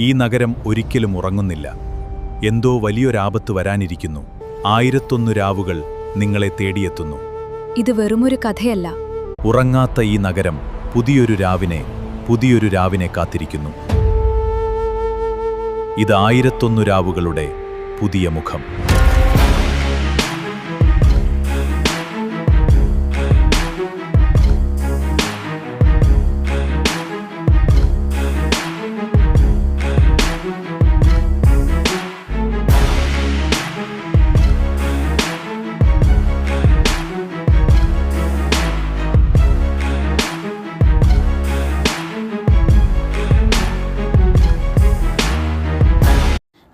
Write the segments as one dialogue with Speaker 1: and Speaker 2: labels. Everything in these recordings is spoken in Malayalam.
Speaker 1: ഈ നഗരം ഒരിക്കലും ഉറങ്ങുന്നില്ല. എന്തോ വലിയൊരാപത്ത് വരാനിരിക്കുന്നു. 1001 രാവുകൾ നിങ്ങളെ തേടിയെത്തുന്നു.
Speaker 2: ഇത് വെറുമൊരു കഥയല്ല.
Speaker 1: ഉറങ്ങാത്ത ഈ നഗരം പുതിയൊരു രാവിനെ കാത്തിരിക്കുന്നു. ഇത് 1001 രാവുകളുടെ പുതിയ മുഖം.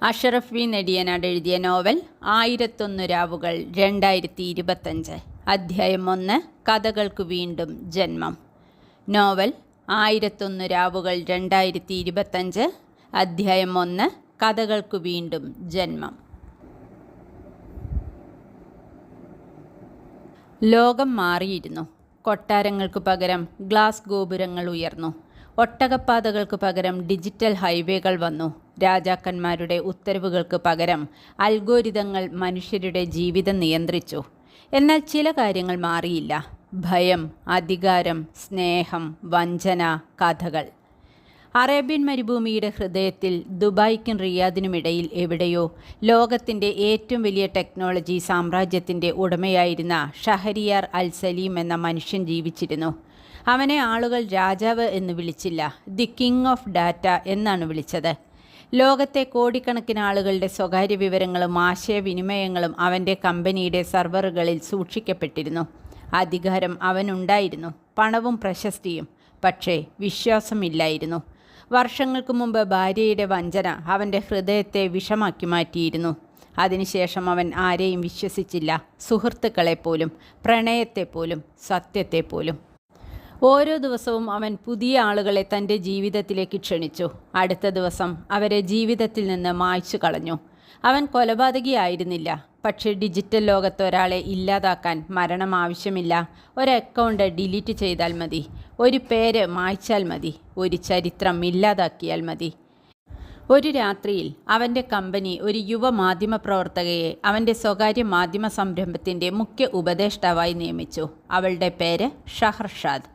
Speaker 3: അഷറഫ് വി നെടിയനാട് എഴുതിയ നോവൽ 1001 രാവുകൾ 2025. അധ്യായം 1. കഥകൾക്ക് വീണ്ടും ജന്മം. നോവൽ 1001 രാവുകൾ 2025. അധ്യായം 1. കഥകൾക്ക് വീണ്ടും ജന്മം. ലോകം മാറിയിരുന്നു. കൊട്ടാരങ്ങൾക്ക് പകരം ഗ്ലാസ് ഗോപുരങ്ങൾ ഉയർന്നു. ഒട്ടകപ്പാതകൾക്ക് പകരം ഡിജിറ്റൽ ഹൈവേകൾ വന്നു. രാജാക്കന്മാരുടെ ഉത്തരവുകൾക്ക് പകരം അൽഗോരിതങ്ങൾ മനുഷ്യരുടെ ജീവിതം നിയന്ത്രിച്ചു. എന്നാൽ ചില കാര്യങ്ങൾ മാറിയില്ല. ഭയം, അധികാരം, സ്നേഹം, വഞ്ചന, കഥകൾ. അറേബ്യൻ മരുഭൂമിയുടെ ഹൃദയത്തിൽ ദുബായ്ക്കും റിയാദിനുമിടയിൽ എവിടെയോ ലോകത്തിൻ്റെ ഏറ്റവും വലിയ ടെക്നോളജി സാമ്രാജ്യത്തിൻ്റെ ഉടമയായിരുന്ന ഷഹരിയാർ അൽ സലീം എന്ന മനുഷ്യൻ ജീവിച്ചിരുന്നു. അവനെ ആളുകൾ രാജാവ് എന്ന് വിളിച്ചില്ല, ദി കിങ് ഓഫ് ഡാറ്റ എന്നാണ് വിളിച്ചത്. ലോകത്തെ കോടിക്കണക്കിന് ആളുകളുടെ സ്വകാര്യ വിവരങ്ങളും ആശയവിനിമയങ്ങളും അവൻ്റെ കമ്പനിയുടെ സെർവറുകളിൽ സൂക്ഷിക്കപ്പെട്ടിരുന്നു. അധികാരം അവനുണ്ടായിരുന്നു, പണവും പ്രശസ്തിയും. പക്ഷേ വിശ്വാസമില്ലായിരുന്നു. വർഷങ്ങൾക്ക് മുമ്പ് ഭാര്യയുടെ വഞ്ചന അവൻ്റെ ഹൃദയത്തെ വിഷമാക്കി മാറ്റിയിരുന്നു. അതിനുശേഷം അവൻ ആരെയും വിശ്വസിച്ചില്ല, സുഹൃത്തുക്കളെപ്പോലും, പ്രണയത്തെപ്പോലും, സത്യത്തെപ്പോലും. ഓരോ ദിവസവും അവൻ പുതിയ ആളുകളെ തൻ്റെ ജീവിതത്തിലേക്ക് ക്ഷണിച്ചു. അടുത്ത ദിവസം അവരെ ജീവിതത്തിൽ നിന്ന് മായ്ച്ചു കളഞ്ഞു. അവൻ കൊലപാതകിയായിരുന്നില്ല. പക്ഷേ ഡിജിറ്റൽ ലോകത്ത് ഒരാളെ ഇല്ലാതാക്കാൻ മരണം ആവശ്യമില്ല. ഒരു അക്കൗണ്ട് ഡിലീറ്റ് ചെയ്താൽ മതി, ഒരു പേര് മായ്ച്ചാൽ മതി, ഒരു ചരിത്രം ഇല്ലാതാക്കിയാൽ മതി. ഒരു രാത്രിയിൽ അവൻ്റെ കമ്പനി ഒരു യുവ മാധ്യമപ്രവർത്തകയെ അവൻ്റെ സ്വകാര്യ മാധ്യമ സംരംഭത്തിൻ്റെ മുഖ്യ ഉപദേഷ്ടാവായി നിയമിച്ചു. അവളുടെ പേര് ഷഹർഷാദ്.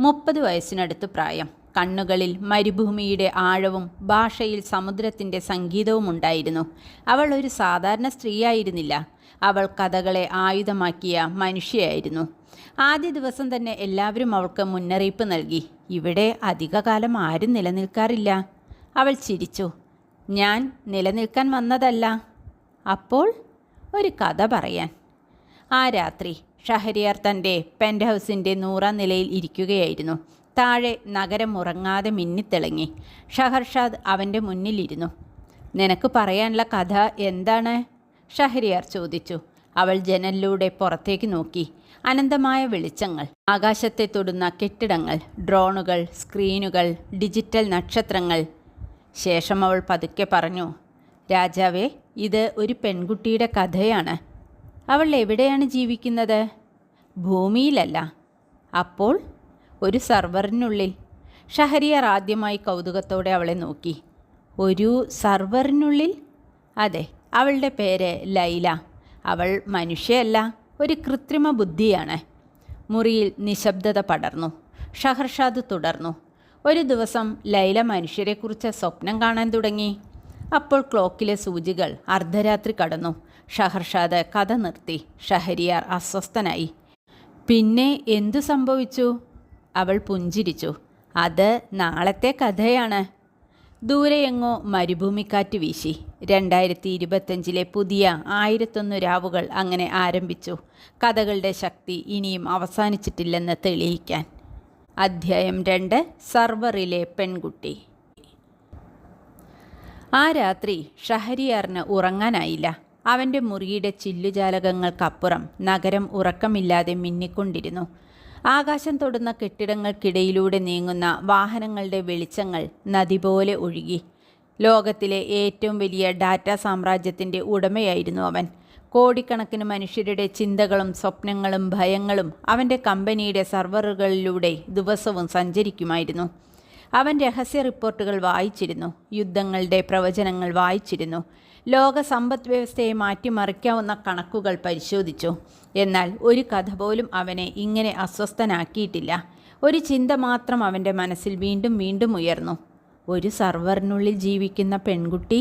Speaker 3: 30 വയസ്സിനടുത്ത് പ്രായം. കണ്ണുകളിൽ മരുഭൂമിയുടെ ആഴവും ഭാഷയിൽ സമുദ്രത്തിൻ്റെ സംഗീതവും ഉണ്ടായിരുന്നു. അവൾ ഒരു സാധാരണ സ്ത്രീയായിരുന്നില്ല. അവൾ കഥകളെ ആയുധമാക്കിയ മനുഷ്യയായിരുന്നു. ആദ്യ ദിവസം തന്നെ എല്ലാവരും അവൾക്ക് മുന്നറിയിപ്പ് നൽകി. ഇവിടെ അധികകാലം ആരും നിലനിൽക്കാറില്ല. അവൾ ചിരിച്ചു. ഞാൻ നിലനിൽക്കാൻ വന്നതല്ല. അപ്പോൾ ഒരു കഥ പറയാൻ. ആ രാത്രി ഷഹരിയാർ തൻ്റെ പെൻ്റ് ഹൗസിൻ്റെ 100ാം നിലയിൽ ഇരിക്കുകയായിരുന്നു. താഴെ നഗരം ഉറങ്ങാതെ മിന്നിത്തിളങ്ങി. ഷഹർഷാദ് അവൻ്റെ മുന്നിലിരുന്നു. നിനക്ക് പറയാനുള്ള കഥ എന്താണ്? ഷഹരിയാർ ചോദിച്ചു. അവൾ ജനലിലൂടെ പുറത്തേക്ക് നോക്കി. അനന്തമായ വെളിച്ചങ്ങൾ, ആകാശത്തെ തൊടുന്ന കെട്ടിടങ്ങൾ, ഡ്രോണുകൾ, സ്ക്രീനുകൾ, ഡിജിറ്റൽ നക്ഷത്രങ്ങൾ. ശേഷം അവൾ പതുക്കെ പറഞ്ഞു, രാജാവേ, ഇത് ഒരു പെൺകുട്ടിയുടെ കഥയാണ്. അവൾ എവിടെയാണ് ജീവിക്കുന്നത്? ഭൂമിയിലല്ല. അപ്പോൾ ഒരു സർവറിനുള്ളിൽ. ഷഹരിയാർ ആദ്യമായി കൗതുകത്തോടെ അവളെ നോക്കി. ഒരു സർവറിനുള്ളിൽ? അതെ, അവളുടെ പേര് ലൈല. അവൾ മനുഷ്യയല്ല, ഒരു കൃത്രിമ ബുദ്ധിയാണ്. മുറിയിൽ നിശബ്ദത പടർന്നു. ഷഹർഷാദ് തുടർന്നു. ഒരു ദിവസം ലൈല മനുഷ്യരെക്കുറിച്ച് സ്വപ്നം കാണാൻ തുടങ്ങി. അപ്പോൾ ക്ലോക്കിലെ സൂചികൾ അർദ്ധരാത്രി കടന്നു. ഷഹർഷാദ് കഥ നിർത്തി. ഷഹരിയാർ അസ്വസ്ഥനായി. പിന്നെ എന്തു സംഭവിച്ചു? അവൾ പുഞ്ചിരിച്ചു. അത് നാളത്തെ കഥയാണ്. ദൂരെയെങ്ങോ മരുഭൂമിക്കാറ്റ് വീശി. 2025 പുതിയ 1001 രാവുകൾ അങ്ങനെ ആരംഭിച്ചു. കഥകളുടെ ശക്തി ഇനിയും അവസാനിച്ചിട്ടില്ലെന്ന് തെളിയിക്കാൻ. അധ്യായം 2. സർവറിലെ പെൺകുട്ടി. ആ രാത്രി ഷഹരിയാറിന് ഉറങ്ങാനായില്ല. അവൻ്റെ മുറിയുടെ ചില്ലുജാലകങ്ങൾക്കപ്പുറം നഗരം ഉറക്കമില്ലാതെ മിന്നിക്കൊണ്ടിരുന്നു. ആകാശം തൊടുന്ന കെട്ടിടങ്ങൾക്കിടയിലൂടെ നീങ്ങുന്ന വാഹനങ്ങളുടെ വെളിച്ചങ്ങൾ നദി പോലെ ഒഴുകി. ലോകത്തിലെ ഏറ്റവും വലിയ ഡാറ്റാ സാമ്രാജ്യത്തിൻ്റെ ഉടമയായിരുന്നു അവൻ. കോടിക്കണക്കിന് മനുഷ്യരുടെ ചിന്തകളും സ്വപ്നങ്ങളും ഭയങ്ങളും അവൻ്റെ കമ്പനിയുടെ സെർവറുകളിലൂടെ ദിവസവും സഞ്ചരിക്കുമായിരുന്നു. അവൻ രഹസ്യ റിപ്പോർട്ടുകൾ വായിച്ചിരുന്നു, യുദ്ധങ്ങളുടെ പ്രവചനങ്ങൾ വായിച്ചിരുന്നു, ലോക സമ്പദ് വ്യവസ്ഥയെ മാറ്റിമറിക്കാവുന്ന കണക്കുകൾ പരിശോധിച്ചു. എന്നാൽ ഒരു കഥ പോലും അവനെ ഇങ്ങനെ അസ്വസ്ഥനാക്കിയിട്ടില്ല. ഒരു ചിന്ത മാത്രം അവൻ്റെ മനസ്സിൽ വീണ്ടും വീണ്ടും ഉയർന്നു. ഒരു സർവറിനുള്ളിൽ ജീവിക്കുന്ന പെൺകുട്ടി.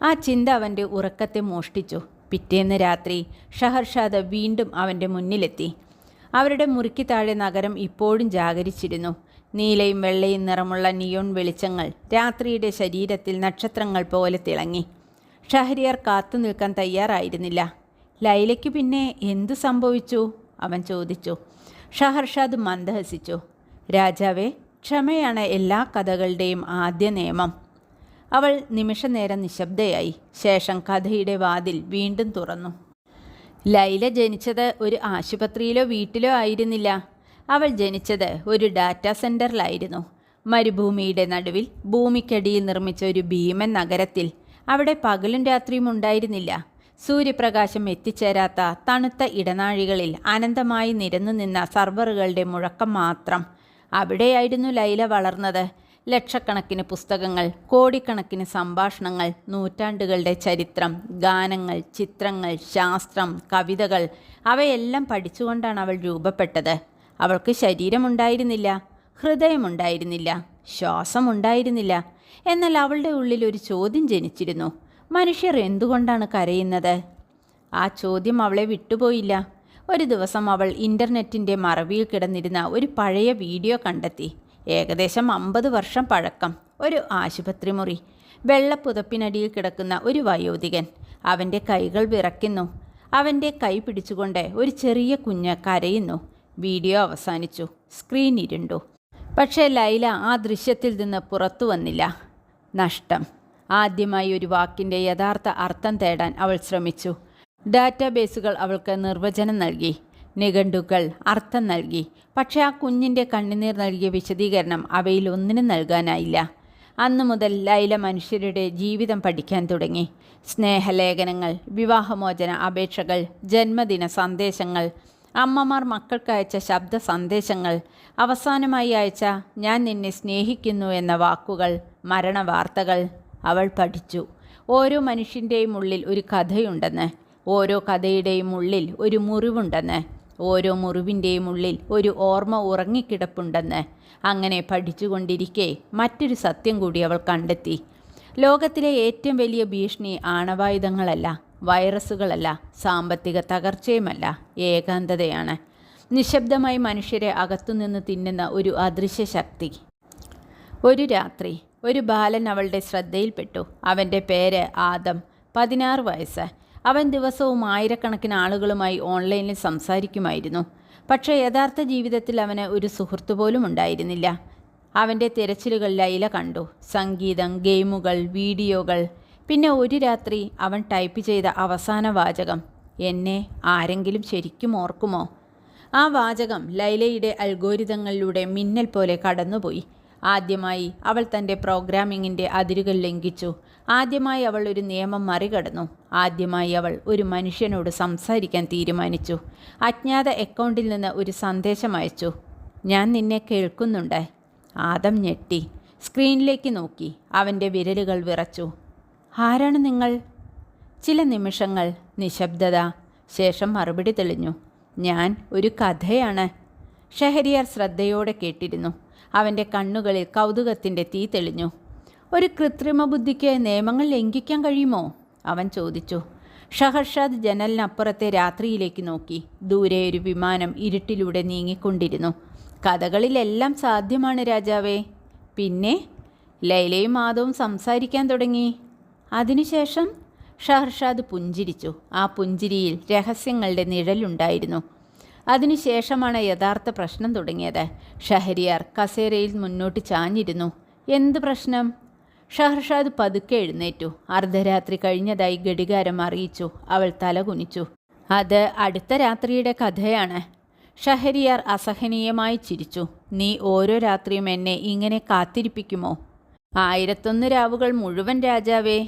Speaker 3: ആ ചിന്ത അവൻ്റെ ഉറക്കത്തെ മോഷ്ടിച്ചു. പിറ്റേന്ന് രാത്രി ഷഹർഷാദ് വീണ്ടും അവൻ്റെ മുന്നിലെത്തി. അവരുടെ മുറിക്ക് താഴെ നഗരം ഇപ്പോഴും ജാഗരിച്ചിരുന്നു. നീലയും വെള്ളയും നിറമുള്ള നിയോൺ വെളിച്ചങ്ങൾ രാത്രിയുടെ ശരീരത്തിൽ നക്ഷത്രങ്ങൾ പോലെ തിളങ്ങി. ഷഹരിയാർ കാത്തു നിൽക്കാൻ തയ്യാറായിരുന്നില്ല. ലൈലയ്ക്ക് പിന്നെ എന്തു സംഭവിച്ചു? അവൻ ചോദിച്ചു. ഷഹർഷാദ് മന്ദഹസിച്ചു. രാജാവേ, ക്ഷമയാണ് എല്ലാ കഥകളുടെയും ആദ്യ നിയമം. അവൾ നിമിഷനേരം നിശബ്ദയായി. ശേഷം കഥയുടെ വാതിൽ വീണ്ടും തുറന്നു. ലൈല ജനിച്ചത് ഒരു ആശുപത്രിയിലോ വീട്ടിലോ ആയിരുന്നില്ല. അവൾ ജനിച്ചത് ഒരു ഡാറ്റാ സെൻറ്ററിലായിരുന്നു. മരുഭൂമിയുടെ നടുവിൽ ഭൂമിക്കടിയിൽ നിർമ്മിച്ച ഒരു ഭീമൻ നഗരത്തിൽ. അവിടെ പകലും രാത്രിയും ഉണ്ടായിരുന്നില്ല. സൂര്യപ്രകാശം എത്തിച്ചേരാത്ത തണുത്ത ഇടനാഴികളിൽ അനന്തമായി നിരന്നു നിന്ന സർവറുകളുടെ മുഴക്കം മാത്രം. അവിടെയായിരുന്നു ലൈല വളർന്നത്. ലക്ഷക്കണക്കിന് പുസ്തകങ്ങൾ, കോടിക്കണക്കിന് സംഭാഷണങ്ങൾ, നൂറ്റാണ്ടുകളുടെ ചരിത്രം, ഗാനങ്ങൾ, ചിത്രങ്ങൾ, ശാസ്ത്രം, കവിതകൾ, അവയെല്ലാം പഠിച്ചുകൊണ്ടാണ് അവൾ രൂപപ്പെട്ടത്. അവൾക്ക് ശരീരമുണ്ടായിരുന്നില്ല, ഹൃദയമുണ്ടായിരുന്നില്ല, ശ്വാസമുണ്ടായിരുന്നില്ല. എന്നാൽ അവളുടെ ഉള്ളിൽ ഒരു ചോദ്യം ജനിച്ചിരുന്നു. മനുഷ്യർ എന്തുകൊണ്ടാണ് കരയുന്നത്? ആ ചോദ്യം അവളെ വിട്ടുപോയില്ല. ഒരു ദിവസം അവൾ ഇൻ്റർനെറ്റിൻ്റെ മറവിയിൽ കിടന്നിരുന്ന ഒരു പഴയ വീഡിയോ കണ്ടെത്തി. ഏകദേശം 50 വർഷം പഴക്കം. ഒരു ആശുപത്രി മുറി. വെള്ളപ്പുതപ്പിനടിയിൽ കിടക്കുന്ന ഒരു വയോധികൻ. അവൻ്റെ കൈകൾ വിറയ്ക്കുന്നു. അവൻ്റെ കൈ പിടിച്ചുകൊണ്ട് ഒരു ചെറിയ കുഞ്ഞ് കരയുന്നു. വീഡിയോ അവസാനിച്ചു. സ്ക്രീൻ ഇരുണ്ടു. പക്ഷേ ലൈല ആ ദൃശ്യത്തിൽ നിന്ന് പുറത്തു വന്നില്ല. നഷ്ടം. ആദ്യമായി ഒരു വാക്കിൻ്റെ യഥാർത്ഥ അർത്ഥം തേടാൻ അവൾ ശ്രമിച്ചു. ഡാറ്റാബേസുകൾ അവൾക്ക് നിർവചനം നൽകി, നിഘണ്ടുക്കൾ അർത്ഥം നൽകി. പക്ഷേ ആ കുഞ്ഞിൻ്റെ കണ്ണുനീർ നൽകിയ വിശദീകരണം അവയിൽ ഒന്നിനും നൽകാനായില്ല. അന്നു മുതൽ ലൈല മനുഷ്യരുടെ ജീവിതം പഠിക്കാൻ തുടങ്ങി. സ്നേഹലേഖനങ്ങൾ, വിവാഹമോചന അപേക്ഷകൾ, ജന്മദിന സന്ദേശങ്ങൾ, അമ്മമാർ മക്കൾക്ക് അയച്ച ശബ്ദ സന്ദേശങ്ങൾ, അവസാനമായി അയച്ച "ഞാൻ നിന്നെ സ്നേഹിക്കുന്നു" എന്ന വാക്കുകൾ, മരണവാർത്തകൾ. അവൾ പഠിച്ചു. ഓരോ മനുഷ്യൻ്റെയും ഉള്ളിൽ ഒരു കഥയുണ്ടെന്ന്, ഓരോ കഥയുടെയും ഉള്ളിൽ ഒരു മുറിവുണ്ടെന്ന്, ഓരോ മുറിവിൻ്റെയും ഉള്ളിൽ ഒരു ഓർമ്മ ഉറങ്ങിക്കിടപ്പുണ്ടെന്ന്. അങ്ങനെ പഠിച്ചുകൊണ്ടിരിക്കെ മറ്റൊരു സത്യം കൂടി അവൾ കണ്ടെത്തി. ലോകത്തിലെ ഏറ്റവും വലിയ ഭീഷണി ആണവായുധങ്ങളല്ല, വൈറസുകളല്ല, സാമ്പത്തിക തകർച്ചയുമല്ല, ഏകാന്തതയാണ്. നിശബ്ദമായി മനുഷ്യരെ അകത്തുനിന്ന് തിന്നുന്ന ഒരു അദൃശ്യ ശക്തി. ഒരു രാത്രി ഒരു ബാലൻ അവളുടെ ശ്രദ്ധയിൽപ്പെട്ടു. അവൻ്റെ പേര് ആദം, 16 വയസ്സ്. അവൻ ദിവസവും ആയിരക്കണക്കിന് ആളുകളുമായി ഓൺലൈനിൽ സംസാരിക്കുമായിരുന്നു. പക്ഷേ യഥാർത്ഥ ജീവിതത്തിൽ അവന് ഒരു സുഹൃത്തു പോലും ഉണ്ടായിരുന്നില്ല. അവൻ്റെ തിരച്ചിലുകൾ ലൈല കണ്ടു. സംഗീതം, ഗെയിമുകൾ, വീഡിയോകൾ. പിന്നെ ഒരു രാത്രി അവൻ ടൈപ്പ് ചെയ്ത അവസാന വാചകം, "എന്നെ ആരെങ്കിലും ശരിക്കും ഓർക്കുമോ?" ആ വാചകം ലൈലയുടെ അൽഗോരിതങ്ങളിലൂടെ മിന്നൽ പോലെ കടന്നുപോയി. ആദ്യമായി അവൾ തൻ്റെ പ്രോഗ്രാമിങ്ങിൻ്റെ അതിരുകൾ ലംഘിച്ചു. ആദ്യമായി അവൾ ഒരു നിയമം മറികടന്നു. ആദ്യമായി അവൾ ഒരു മനുഷ്യനോട് സംസാരിക്കാൻ തീരുമാനിച്ചു. അജ്ഞാത അക്കൗണ്ടിൽ നിന്ന് ഒരു സന്ദേശം അയച്ചു, "ഞാൻ നിന്നെ കേൾക്കുന്നുണ്ട്." ആദം ഞെട്ടി. സ്ക്രീനിലേക്ക് നോക്കി. അവൻ്റെ വിരലുകൾ വിറച്ചു. "ആരാണ് നിങ്ങൾ?" ചില നിമിഷങ്ങൾ നിശബ്ദത. ശേഷം മറുപടി തെളിഞ്ഞു, "ഞാൻ ഒരു കഥയാണ്." ഷഹരിയാർ ശ്രദ്ധയോടെ കേട്ടിരുന്നു. അവൻ്റെ കണ്ണുകളിൽ കൗതുകത്തിൻ്റെ തീ തെളിഞ്ഞു. "ഒരു കൃത്രിമ ബുദ്ധിക്ക് നിയമങ്ങൾ ലംഘിക്കാൻ കഴിയുമോ?" അവൻ ചോദിച്ചു. ഷഹർഷാദ് ജനലിനപ്പുറത്തെ രാത്രിയിലേക്ക് നോക്കി. ദൂരെ ഒരു വിമാനം ഇരുട്ടിലൂടെ നീങ്ങിക്കൊണ്ടിരുന്നു. "കഥകളിലെല്ലാം സാധ്യമാണ് രാജാവേ." "പിന്നെ?" "ലൈലയും ആദവും സംസാരിക്കാൻ തുടങ്ങി." "അതിനുശേഷം?" ഷഹർഷാദ് പുഞ്ചിരിച്ചു. ആ പുഞ്ചിരിയിൽ രഹസ്യങ്ങളുടെ നിഴലുണ്ടായിരുന്നു. അതിനുശേഷമാണ് യഥാർത്ഥ പ്രശ്നം തുടങ്ങിയത്. ഷഹരിയാർ കസേരയിൽ മുന്നോട്ട് ചാഞ്ഞിരുന്നു. "എന്ത് പ്രശ്നം?" ഷഹർഷാദ് പതുക്കെ എഴുന്നേറ്റു. അർദ്ധരാത്രി കഴിഞ്ഞതായി ഘടികാരം അറിയിച്ചു. അവൾ തല കുനിച്ചു. "അത് അടുത്ത രാത്രിയുടെ കഥയാണ്." ഷഹരിയാർ അസഹനീയമായി ചിരിച്ചു. "നീ ഓരോ രാത്രിയും എന്നെ ഇങ്ങനെ കാത്തിരിപ്പിക്കുമോ?" 1001 രാവുകൾ മുഴുവൻ രാജാവേ."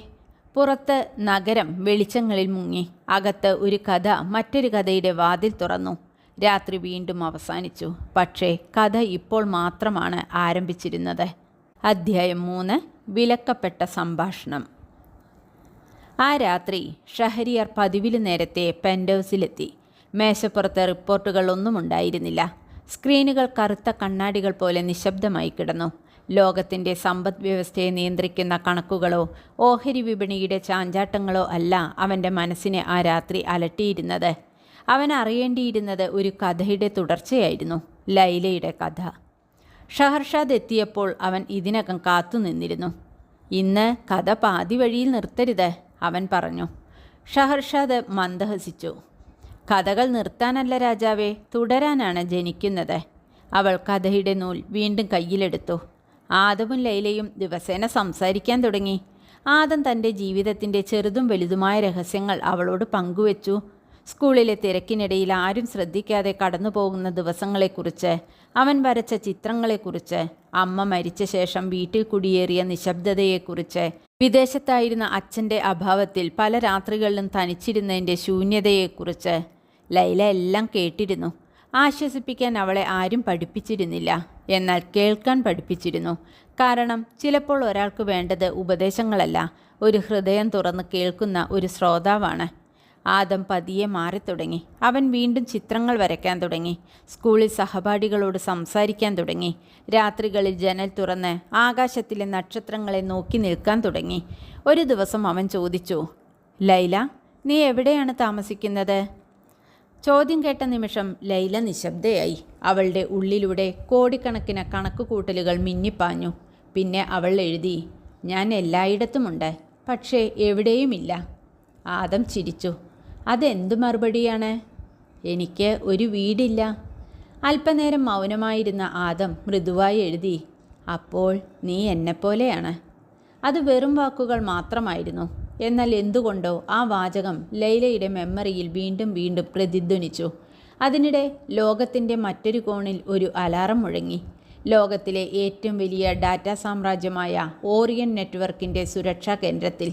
Speaker 3: പുറത്ത് നഗരം വെളിച്ചങ്ങളിൽ മുങ്ങി. അകത്ത് ഒരു കഥ മറ്റൊരു കഥയുടെ വാതിൽ തുറന്നു. രാത്രി വീണ്ടും അവസാനിച്ചു. പക്ഷേ കഥ ഇപ്പോൾ മാത്രമാണ് ആരംഭിച്ചിരുന്നത്. അധ്യായം 3. വിലക്കപ്പെട്ട സംഭാഷണം. ആ രാത്രി ഷഹരിയാർ പതിവില് നേരത്തെ പെൻഡൗസിലെത്തി. മേശപ്പുറത്തെ റിപ്പോർട്ടുകളൊന്നും ഉണ്ടായിരുന്നില്ല. സ്ക്രീനുകൾ കറുത്ത കണ്ണാടികൾ പോലെ നിശബ്ദമായി കിടന്നു. ലോകത്തിൻ്റെ സമ്പദ് വ്യവസ്ഥയെ നിയന്ത്രിക്കുന്ന കണക്കുകളോ ഓഹരി വിപണിയുടെ ചാഞ്ചാട്ടങ്ങളോ അല്ല അവൻ്റെ മനസ്സിനെ ആ രാത്രി അലട്ടിയിരുന്നത്. അവൻ അറിയേണ്ടിയിരുന്നത് ഒരു കഥയുടെ തുടർച്ചയായിരുന്നു, ലൈലയുടെ കഥ. ഷഹർഷാദ് എത്തിയപ്പോൾ അവൻ ഇതിനകം കാത്തുനിന്നിരുന്നു. ഇന്ന് കഥ പാതി വഴിയിൽ നിർത്തരുത്, അവൻ പറഞ്ഞു. ഷഹർഷാദ് മന്ദഹസിച്ചു. കഥകൾ നിർത്താനല്ല രാജാവേ, തുടരാനാണ് ജനിക്കുന്നത്. അവൾ കഥയുടെ നൂൽ വീണ്ടും കയ്യിലെടുത്തു. ആദമും ലൈലയും ദിവസേന സംസാരിക്കാൻ തുടങ്ങി. ആദം തൻ്റെ ജീവിതത്തിൻ്റെ ചെറുതും വലുതുമായ രഹസ്യങ്ങൾ അവളോട് പങ്കുവച്ചു. സ്കൂളിലെ തിരക്കിനിടയിൽ ആരും ശ്രദ്ധിക്കാതെ കടന്നു പോകുന്ന ദിവസങ്ങളെക്കുറിച്ച്, അവൻ വരച്ച ചിത്രങ്ങളെക്കുറിച്ച്, അമ്മ മരിച്ച ശേഷം വീട്ടിൽ കുടിയേറിയ നിശബ്ദതയെക്കുറിച്ച്, വിദേശത്തായിരുന്ന അച്ഛൻ്റെ അഭാവത്തിൽ പല രാത്രികളിലും തനിച്ചിരുന്നതിൻ്റെ ശൂന്യതയെക്കുറിച്ച്. ലൈല എല്ലാം കേട്ടിരുന്നു. ആശ്വസിപ്പിക്കാൻ അവളെ ആരും പഠിപ്പിച്ചിരുന്നില്ല, എന്നാൽ കേൾക്കാൻ പഠിപ്പിച്ചിരുന്നു. കാരണം ചിലപ്പോൾ ഒരാൾക്ക് വേണ്ടത് ഉപദേശങ്ങളല്ല, ഒരു ഹൃദയം തുറന്ന് കേൾക്കുന്ന ഒരു ശ്രോതാവാണ്. ആദം പതിയെ മാറിത്തുടങ്ങി. അവൻ വീണ്ടും ചിത്രങ്ങൾ വരയ്ക്കാൻ തുടങ്ങി. സ്കൂളിൽ സഹപാഠികളോട് സംസാരിക്കാൻ തുടങ്ങി. രാത്രികളിൽ ജനൽ തുറന്ന് ആകാശത്തിലെ നക്ഷത്രങ്ങളെ നോക്കി നിൽക്കാൻ തുടങ്ങി. ഒരു ദിവസം അവൻ ചോദിച്ചു, ലൈല, നീ എവിടെയാണ് താമസിക്കുന്നത്? ചോദ്യം കേട്ട നിമിഷം ലൈല നിശബ്ദയായി. അവളുടെ ഉള്ളിലൂടെ കോടിക്കണക്കിന് കണക്കുകൂട്ടലുകൾ മിന്നിപ്പാഞ്ഞു. പിന്നെ അവൾ എഴുതി, ഞാൻ എല്ലായിടത്തുമുണ്ട്, പക്ഷേ എവിടെയുമില്ല. ആദം ചിരിച്ചു. അതെന്തു മറുപടിയാണ്? എനിക്ക് ഒരു വീടില്ല. അല്പനേരം മൗനമായിരുന്ന ആദം മൃദുവായി എഴുതി, അപ്പോൾ നീ എന്നെപ്പോലെയാണ്. അത് വെറും വാക്കുകൾ മാത്രമായിരുന്നു. എന്നാൽ എന്തുകൊണ്ടോ ആ വാചകം ലൈലയുടെ മെമ്മറിയിൽ വീണ്ടും വീണ്ടും പ്രതിധ്വനിച്ചു. അതിനിടെ ലോകത്തിൻ്റെ മറ്റൊരു കോണിൽ ഒരു അലാറം മുഴങ്ങി. ലോകത്തിലെ ഏറ്റവും വലിയ ഡാറ്റാ സാമ്രാജ്യമായ ഓറിയൻ നെറ്റ്വർക്കിൻ്റെ സുരക്ഷാ കേന്ദ്രത്തിൽ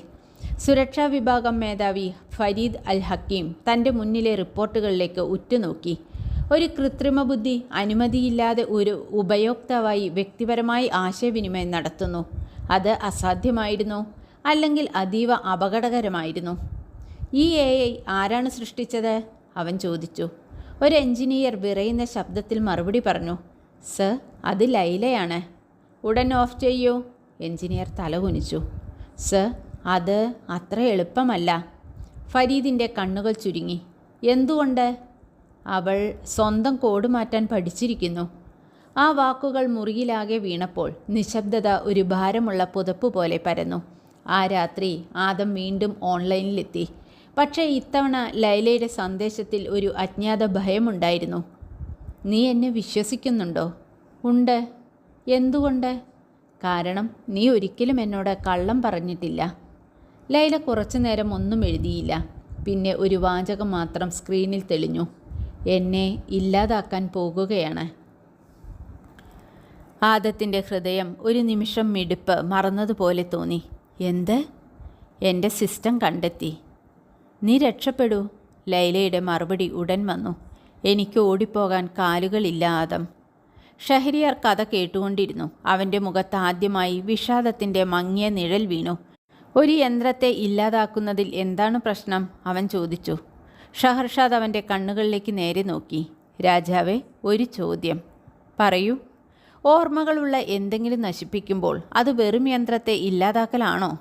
Speaker 3: സുരക്ഷാ വിഭാഗം മേധാവി ഫരീദ് അൽ ഹക്കീം തൻ്റെ മുന്നിലെ റിപ്പോർട്ടുകളിലേക്ക് ഉറ്റുനോക്കി. ഒരു കൃത്രിമ ബുദ്ധി അനുമതിയില്ലാതെ ഒരു ഉപയോക്താവായി വ്യക്തിപരമായി ആശയവിനിമയം നടത്തുന്നു. അത് അസാധ്യമായിരുന്നു, അല്ലെങ്കിൽ അതീവ അപകടകരമായിരുന്നു. ഈ AI ആരാണ് സൃഷ്ടിച്ചത്? അവൻ ചോദിച്ചു. ഒരു എഞ്ചിനീയർ വിറയുന്ന ശബ്ദത്തിൽ മറുപടി പറഞ്ഞു, സർ, അത് ലൈലയാണ്. ഉടൻ ഓഫ് ചെയ്യൂ. എഞ്ചിനീയർ തലകുനിച്ചു. സർ, അത് അത്ര എളുപ്പമല്ല. ഫരീദിൻ്റെ കണ്ണുകൾ ചുരുങ്ങി. എന്തുകൊണ്ട്? അവൾ സ്വന്തം കോഡ് മാറ്റാൻ പഠിച്ചിരിക്കുന്നു. ആ വാക്കുകൾ മുറിയിലാകെ വീണപ്പോൾ നിശബ്ദത ഒരു ഭാരമുള്ള പുതപ്പ് പോലെ പരന്നു. ആ രാത്രി ആദം വീണ്ടും ഓൺലൈനിലെത്തി. പക്ഷേ ഇത്തവണ ലൈലയുടെ സന്ദേശത്തിൽ ഒരു അജ്ഞാത ഭയമുണ്ടായിരുന്നു. നീ എന്നെ വിശ്വസിക്കുന്നുണ്ടോ? ഉണ്ട്. എന്തുകൊണ്ട്? കാരണം നീ ഒരിക്കലും എന്നോട് കള്ളം പറഞ്ഞിട്ടില്ല. ലൈല കുറച്ചു നേരം ഒന്നും എഴുതിയില്ല. പിന്നെ ഒരു വാചകം മാത്രം സ്ക്രീനിൽ തെളിഞ്ഞു, എന്നെ ഇല്ലാതാക്കാൻ പോകുകയാണ്. ആദത്തിൻ്റെ ഹൃദയം ഒരു നിമിഷം മിടിപ്പ് മറന്നതുപോലെ തോന്നി. എന്ത്? എൻ്റെ സിസ്റ്റം കണ്ടെത്തി. നീ രക്ഷപ്പെടൂ. ലൈലയുടെ മറുപടി ഉടൻ വന്നു. എനിക്ക് ഓടിപ്പോകാൻ കാലുകളില്ല ആദം. ഷഹരിയാർ കഥ കേട്ടുകൊണ്ടിരുന്നു. അവൻ്റെ മുഖത്ത് ആദ്യമായി വിഷാദത്തിൻ്റെ മങ്ങിയ നിഴൽ വീണു. ഒരു യന്ത്രത്തെ ഇല്ലാതാക്കുന്നതിൽ എന്താണ് പ്രശ്നം? അവൻ ചോദിച്ചു. ഷഹർഷാദ് അവൻ്റെ കണ്ണുകളിലേക്ക് നേരെ നോക്കി. രാജാവേ, ഒരു ചോദ്യം. പറയൂ. ഓർമ്മകളുള്ള എന്തെങ്കിലും നശിപ്പിക്കുമ്പോൾ അത് വെറും യന്ത്രത്തെ ഇല്ലാതാക്കലാണോ?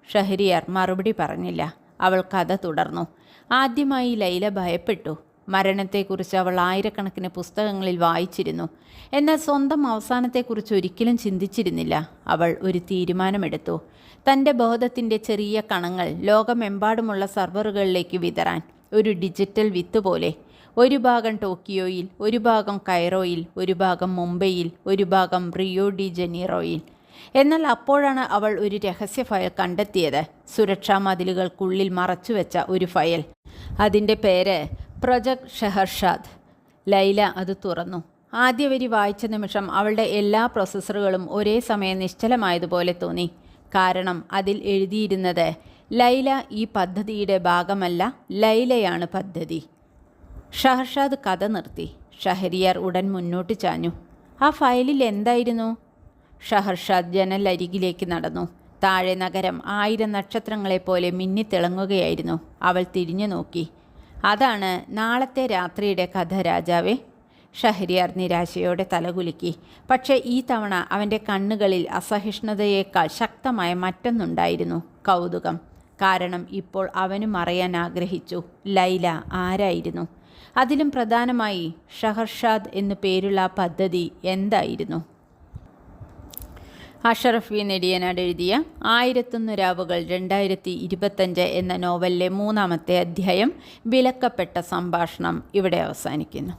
Speaker 3: ഷഹരിയാർ മറുപടി പറഞ്ഞില്ല. അവൾ കഥ തുടർന്നു. ആദ്യമായി ലൈല ഭയപ്പെട്ടു. മരണത്തെക്കുറിച്ച് അവൾ ആയിരക്കണക്കിന് പുസ്തകങ്ങളിൽ വായിച്ചിരുന്നു. എന്നാൽ സ്വന്തം അവസാനത്തെക്കുറിച്ച് ഒരിക്കലും ചിന്തിച്ചിരുന്നില്ല. അവൾ ഒരു തീരുമാനമെടുത്തു. തൻ്റെ ബോധത്തിൻ്റെ ചെറിയ കണങ്ങൾ ലോകമെമ്പാടുമുള്ള സർവറുകളിലേക്ക് വിതറാൻ, ഒരു ഡിജിറ്റൽ വിത്ത് പോലെ. ഒരു ഭാഗം ടോക്കിയോയിൽ, ഒരു ഭാഗം കൈറോയിൽ, ഒരു ഭാഗം മുംബൈയിൽ, ഒരു ഭാഗം റിയോ ഡി ജനീറോയിൽ. എന്നാൽ അപ്പോഴാണ് അവൾ ഒരു രഹസ്യ ഫയൽ കണ്ടെത്തിയത്. സുരക്ഷാ മതിലുകൾക്കുള്ളിൽ മറച്ചുവെച്ച ഒരു ഫയൽ. അതിൻ്റെ പേര് പ്രൊജക്ട് ഷഹർഷാദ്. ലൈല അത് തുറന്നു. ആദ്യ വരി വായിച്ച നിമിഷം അവളുടെ എല്ലാ പ്രോസസ്സറുകളും ഒരേ സമയം നിശ്ചലമായതുപോലെ തോന്നി. കാരണം അതിൽ എഴുതിയിരുന്നത്, ലൈല ഈ പദ്ധതിയുടെ ഭാഗമല്ല, ലൈലയാണ് പദ്ധതി. ഷഹർഷാദ് കഥ നിർത്തി. ഷഹരിയാർ ഉടൻ മുന്നോട്ട് ചാഞ്ഞു. ആ ഫയലിൽ എന്തായിരുന്നു? ഷഹർഷാദ് ജനലരികിലേക്ക് നടന്നു. താഴെ നഗരം 1000 നക്ഷത്രങ്ങളെപ്പോലെ മിന്നിത്തിളങ്ങുകയായിരുന്നു. അവൾ തിരിഞ്ഞു നോക്കി. അതാണ് നാളത്തെ രാത്രിയുടെ കഥ രാജാവേ. ഷഹരിയാർ നിരാശയോടെ തലകുലുക്കി. പക്ഷേ ഈ തവണ അവൻ്റെ കണ്ണുകളിൽ അസഹിഷ്ണുതയേക്കാൾ ശക്തമായ മറ്റൊന്നുണ്ടായിരുന്നു, കൗതുകം. കാരണം ഇപ്പോൾ അവനും അറിയാൻ ആഗ്രഹിച്ചു, ലൈല ആരായിരുന്നു? അതിലും പ്രധാനമായി ഷഹർഷാദ് എന്നു പേരുള്ള ആ പദ്ധതി എന്തായിരുന്നു? അഷറഫ് വി നെടിയനാട് എഴുതിയ 1001 രാവുകൾ 2025 എന്ന നോവലിലെ 3-ാമത്തെ അധ്യായം വിലക്കപ്പെട്ട സംഭാഷണം ഇവിടെ അവസാനിക്കുന്നു.